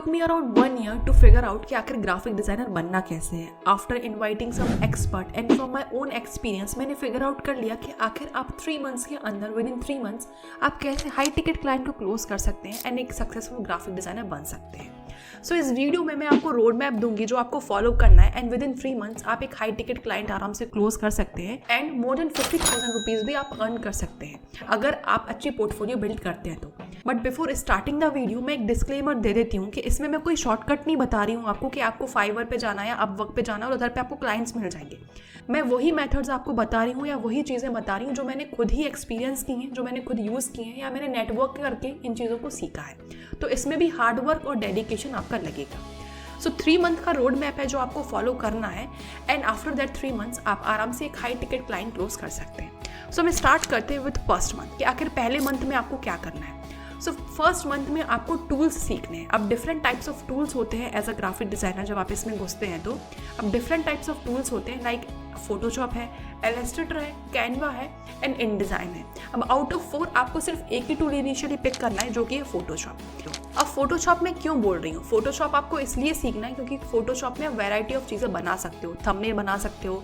took me around 1 year to figure out कि आखिर graphic designer बनना कैसे है. After inviting some expert and from my own experience मैंने फिगर आउट कर लिया कि आखिर आप 3 months के अंदर विद इन 3 months आप कैसे हाई टिकट क्लाइंट को क्लोज कर सकते हैं एंड एक सक्सेसफुल ग्राफिक डिज़ाइनर बन सकते हैं. सो इस वीडियो में मैं आपको रोड मैप दूंगी जो आपको फॉलो करना है एंड विद इन 3 months आप एक हाई टिकट क्लाइंट आराम से क्लोज कर सकते हैं एंड मोर देन 50,000 रुपीज़ भी आप अर्न कर सकते हैं अगर आप अच्छी पोर्टफोलियो बिल्ड करते हैं तो. But before starting the video मैं एक डिस्क्लेमर दे देती हूँ कि इसमें मैं कोई शॉर्टकट नहीं बता रही हूँ आपको कि आपको फाइवर पे जाना है या अपवर्क पे जाना है और उधर पे आपको क्लाइंट्स मिल जाएंगे. मैं वही मेथड्स आपको बता रही हूँ या वही चीज़ें बता रही हूँ जो मैंने खुद ही एक्सपीरियंस की हैं, जो मैंने खुद यूज़ की हैं या मैंने नेटवर्क करके इन चीज़ों को सीखा है. तो इसमें भी हार्डवर्क और डेडिकेशन आपका लगेगा. सो 3 month का रोड मैप है जो आपको फॉलो करना है एंड आफ्टर दैट 3 months आप आराम से एक हाई टिकट क्लाइंट क्लोज कर सकते हैं. सो मैं स्टार्ट करते हैं विद फर्स्ट मंथ कि आखिर पहले मंथ में आपको क्या करना है. सो फर्स्ट मंथ में आपको टूल्स सीखने हैं. अब डिफरेंट टाइप्स ऑफ टूल्स होते हैं एज अ ग्राफिक डिज़ाइनर. जब आप इसमें घुसते हैं तो अब डिफरेंट टाइप्स ऑफ टूल्स होते हैं लाइक फोटोशॉप है, इलस्ट्रेटर है, कैनवा है एंड इनडिज़ाइन है. अब आउट ऑफ 4 आपको सिर्फ एक ही टूल इनिशियली पिक करना है जो कि है फोटोशॉप. अब फोटोशॉप में क्यों बोल रही हूँ, फोटोशॉप आपको इसलिए सीखना है क्योंकि फोटोशॉप में वैरायटी ऑफ चीज़ें बना सकते हो. थंबनेल बना सकते हो,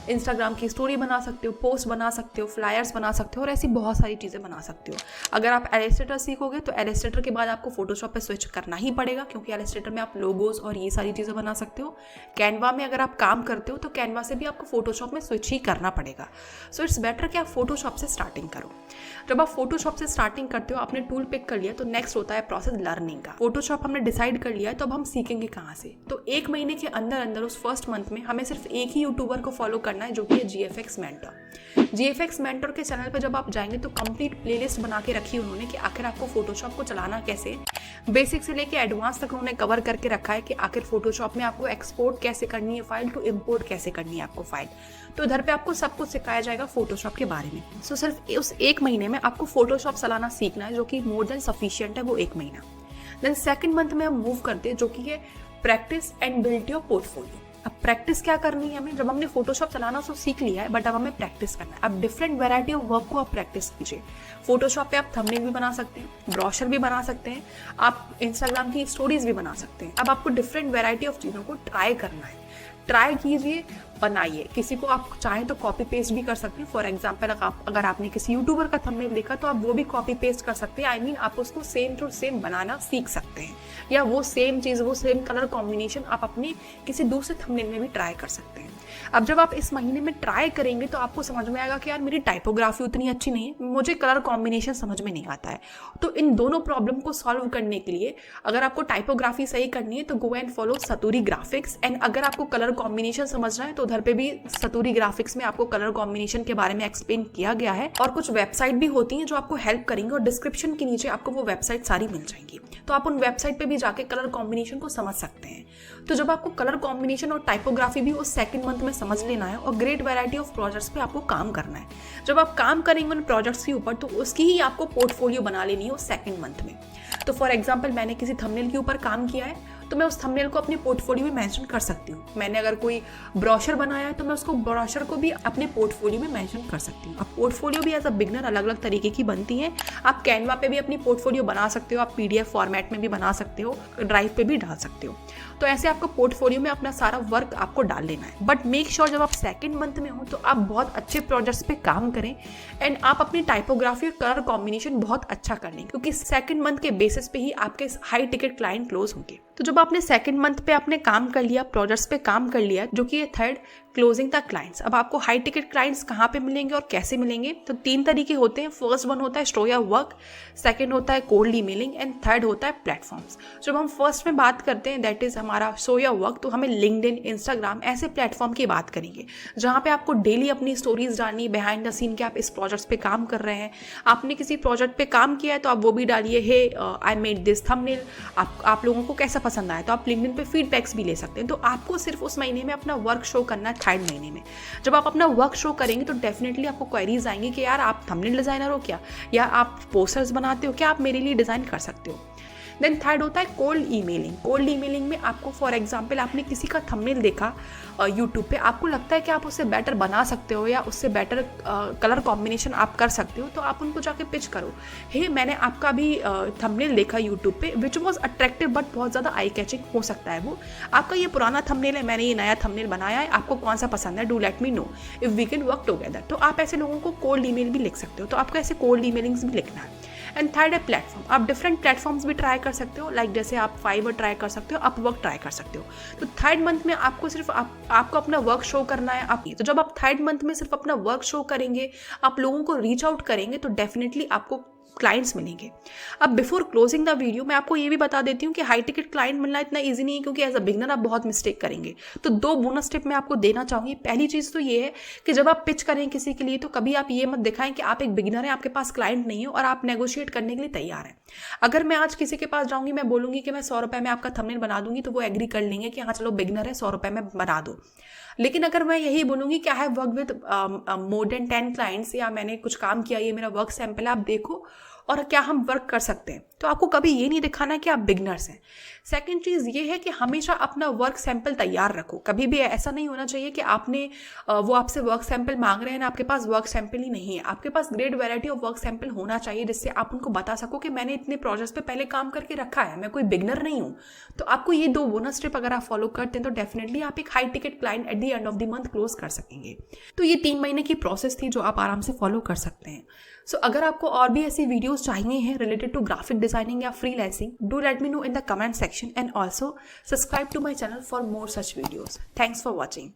इंस्टाग्राम की स्टोरी बना सकते हो, पोस्ट बना सकते हो, फ्लायर्स बना सकते हो और ऐसी बहुत सारी चीज़ें बना सकते हो. अगर आप इलस्ट्रेटर सीखोगे तो इलस्ट्रेटर के बाद आपको फोटोशॉप पे स्विच करना ही पड़ेगा क्योंकि इलस्ट्रेटर में आप लोगोज और ये सारी चीज़ें बना सकते हो. कैनवा में अगर आप काम करते हो तो कैनवा से भी आपको फोटोशॉप में स्विच ही करना पड़ेगा. सो इट्स बेटर कि आप फोटोशॉप से स्टार्टिंग करो. जब आप फोटोशॉप से स्टार्टिंग करते हो, आपने टूल पिक कर लिया तो नेक्स्ट होता है प्रोसेस लर्निंग का. फोटोशॉप हमने डिसाइड कर लिया है तो अब हम सीखेंगे कहाँ से. तो 1 महीने के अंदर अंदर उस फर्स्ट मंथ में हमें सिर्फ एक ही यूट्यूबर को फॉलो करना है जो कि है GFX मेंटर. GFX मेंटर के चैनल पर जब आप जाएंगे तो कंप्लीट प्लेलिस्ट बना के रखी उन्होंने कि आखिर आपको फोटोशॉप को चलाना कैसे, बेसिक से लेके एडवांस तक उन्होंने कवर करके रखा है कि आखिर फोटोशॉप में आपको एक्सपोर्ट कैसे करनी है फाइल टू इम्पोर्ट कैसे करनी है आपको फाइल. तो इधर पे आपको सब कुछ सिखाया जाएगा फोटोशॉप के बारे में. सो सिर्फ उस 1 महीने में आपको फोटोशॉप चलाना सीखना है जो कि मोर देन सफिशिएंट है वो 1 महीना. देन सेकंड मंथ में हम मूव करते हैं जो कि है practice and build your portfolio. अब प्रैक्टिस क्या करनी है हमें, जब हमने फोटोशॉप चलाना तो सीख लिया है बट अब हमें प्रैक्टिस करना है. अब डिफरेंट वैरायटी ऑफ वर्क को आप प्रैक्टिस कीजिए. फोटोशॉप पे आप थंबनेल भी बना सकते हैं, ब्रोशर भी बना सकते हैं, आप इंस्टाग्राम की स्टोरीज भी बना सकते हैं. अब आपको डिफरेंट वैरायटी ऑफ चीज़ों को ट्राई करना है. ट्राई कीजिए, बनाइए. किसी को आप चाहें तो कॉपी पेस्ट भी कर सकते हैं. फॉर एग्जाम्पल अगर आपने किसी यूट्यूबर का थंबनेल देखा तो आप वो भी कॉपी पेस्ट कर सकते हैं. आई मीन आप उसको सेम टू सेम बनाना सीख सकते हैं या वो सेम चीज़, वो सेम कलर कॉम्बिनेशन आप अपने किसी दूसरे थंबनेल में भी ट्राई कर सकते हैं. अब जब आप इस महीने में ट्राई करेंगे तो आपको समझ में आएगा कि यार मेरी टाइपोग्राफी उतनी अच्छी नहीं है, मुझे कलर कॉम्बिनेशन समझ में नहीं आता है. तो इन दोनों प्रॉब्लम को सॉल्व करने के लिए अगर आपको टाइपोग्राफी सही करनी है तो गो एंड फॉलो सतूरी ग्राफिक्स. एंड अगर आपको कलर कॉम्बिनेशन समझना है तो उधर पे भी सतूरी ग्राफिक्स में आपको कलर कॉम्बिनेशन के बारे में एक्सप्लेन किया गया है और कुछ वेबसाइट भी होती हैं जो आपको हेल्प करेंगे और डिस्क्रिप्शन के नीचे आपको वो वेबसाइट सारी मिल जाएंगी. तो आप उन वेबसाइट पे भी जाके कलर कॉम्बिनेशन को समझ सकते हैं. तो जब आपको कलर कॉम्बिनेशन और टाइपोग्राफी भी उस सेकंड मंथ में समझ लेना है और ग्रेट वैरायटी ऑफ प्रोजेक्ट्स पे आपको काम करना है. जब आप काम करेंगे उन प्रोजेक्ट्स के ऊपर तो उसकी ही आपको पोर्टफोलियो बना लेनी है उस सेकंड मंथ में. तो फॉर एग्जांपल मैंने किसी थंबनेल के ऊपर काम किया है तो मैं उस थंबनेल को अपने पोर्टफोलियो में मेंशन कर सकती हूँ. मैंने अगर कोई ब्रोशर बनाया है तो मैं उसको ब्रोशर को भी अपने पोर्टफोलियो में मेंशन कर सकती हूँ. अब पोर्टफोलियो भी एज अ बिगनर अलग अलग तरीके की बनती है. आप कैनवा पे भी अपनी पोर्टफोलियो बना सकते हो, आप PDF फॉर्मेट में भी बना सकते हो, ड्राइव पे भी डाल सकते हो. तो ऐसे आपको पोर्टफोलियो में अपना सारा वर्क आपको डाल लेना है. बट मेक श्योर जब आप सेकंड मंथ में हो तो आप बहुत अच्छे प्रोजेक्ट्स पे काम करें एंड आप अपनी टाइपोग्राफी और कलर कॉम्बिनेशन बहुत अच्छा कर लें क्योंकि सेकंड मंथ के बेसिस पे ही आपके हाई टिकट क्लाइंट क्लोज होंगे. तो जब आपने सेकंड मंथ पे आपने काम कर लिया, प्रोजेक्ट्स पे काम कर लिया, जो कि ये थर्ड क्लोजिंग द क्लाइंट्स. अब आपको हाई टिकट क्लाइंट्स कहाँ पे मिलेंगे और कैसे मिलेंगे, तो 3 तरीके होते हैं. फर्स्ट वन होता है शो योर वर्क, सेकंड होता है कोल्ड ईमेलिंग एंड थर्ड होता है प्लेटफॉर्म्स. जब हम फर्स्ट में बात करते हैं दैट इज हमारा शो योर वर्क तो हमें लिंक्डइन, इंस्टाग्राम ऐसे प्लेटफॉर्म की बात करेंगे जहाँ पे आपको डेली अपनी स्टोरीज डालनी, बिहाइंड द सीन के आप इस प्रोजेक्ट्स पे काम कर रहे हैं. आपने किसी प्रोजेक्ट पे काम किया है तो आप वो भी डालिए, हे आई मेड दिस थंबनेल, आप लोगों को कैसा पसंद आया. तो आप लिंक्डइन पे फीडबैक्स भी ले सकते हैं. तो आपको सिर्फ उस महीने में अपना वर्क शो करना है. थर्ड महीने में जब आप अपना वर्क शो करेंगे तो डेफिनेटली आपको क्वेरीज आएंगी कि यार आप थंबनेल डिजाइनर हो क्या, या आप पोस्टर्स बनाते हो क्या, आप मेरे लिए डिजाइन कर सकते हो. देन थर्ड होता है कोल्ड ईमेलिंग। कोल्ड ईमेलिंग में आपको फॉर एग्जांपल आपने किसी का थंबनेल देखा यूट्यूब पे, आपको लगता है कि आप उससे बेटर बना सकते हो या उससे बेटर कलर कॉम्बिनेशन आप कर सकते हो, तो आप उनको जाके पिच करो, हे मैंने आपका भी थंबनेल देखा यूट्यूब पे विच वॉज अट्रैक्टिव बट बहुत ज़्यादा आई कैचिंग हो सकता है वो, आपका ये पुराना थंबनेल है, मैंने ये नया थंबनेल बनाया है, आपको कौन सा पसंद है, do let me know if we can work together. तो आप ऐसे लोगों को कोल्ड ईमेल भी लिख सकते हो, तो आपको ऐसे कोल्ड ईमेलिंग्स भी लिखना है। एंड थर्ड है प्लेटफॉर्म। आप डिफरेंट प्लेटफॉर्म्स भी ट्राई कर सकते हो, लाइक जैसे आप फाइवर ट्राई कर सकते हो, अपवर्क ट्राई कर सकते हो। तो थर्ड मंथ में आपको सिर्फ आपको अपना वर्क शो करना है। तो जब आप थर्ड मंथ में सिर्फ अपना वर्क शो करेंगे, आप लोगों को रीच आउट करेंगे, तो डेफिनेटली आपको क्लाइंट्स मिलेंगे। अब बिफोर क्लोजिंग द वीडियो मैं आपको ये भी बता देती हूँ कि हाई टिकट क्लाइंट मिलना इतना इजी नहीं है, क्योंकि एज अ बिगनर आप बहुत मिस्टेक करेंगे। तो 2 बोनस टिप मैं आपको देना चाहूँगी। पहली चीज़ तो ये है कि जब आप पिच करें किसी के लिए, तो कभी आप ये मत दिखाएं कि आप एक बिगिनर हैं, आपके पास क्लाइंट नहीं है और आप नेगोशिएट करने के लिए तैयार हैं। अगर मैं आज किसी के पास जाऊँगी, मैं बोलूँगी कि मैं 100 रुपये में आपका थंबनेल बना दूंगी, तो वो एग्री कर लेंगे कि हाँ चलो बिगिनर है, 100 रुपये में बना दो। लेकिन अगर मैं यही बोलूँगी कि I have work with more than 10 clients, या मैंने कुछ काम किया, ये मेरा वर्क सैंपल है, आप देखो और क्या हम वर्क कर सकते हैं, तो आपको कभी ये नहीं दिखाना कि आप बिगनर्स हैं। सेकंड चीज़ ये है कि हमेशा अपना वर्क सैंपल तैयार रखो। कभी भी ऐसा नहीं होना चाहिए कि आपने वो आपसे वर्क सैंपल मांग रहे हैं ना, आपके पास वर्क सैंपल ही नहीं है। आपके पास great variety of work sample होना चाहिए, जिससे आप उनको बता सको कि मैंने इतने प्रोजेक्ट्स पे पहले काम करके रखा है, मैं कोई बिगनर नहीं हूँ। तो आपको ये 2 बोनस टिप अगर आप फॉलो करते हैं, तो डेफिनेटली आप एक high ticket client at the end of the month close कर सकेंगे। तो ये 3 महीने की प्रोसेस थी जो आप आराम से फॉलो कर सकते हैं। सो अगर आपको और भी ऐसी वीडियोस चाहिए हैं रिलेटेड टू ग्राफिक डिजाइनिंग या freelancing, do let me no in the comment section and also subscribe to my channel for more such videos. Thanks for watching.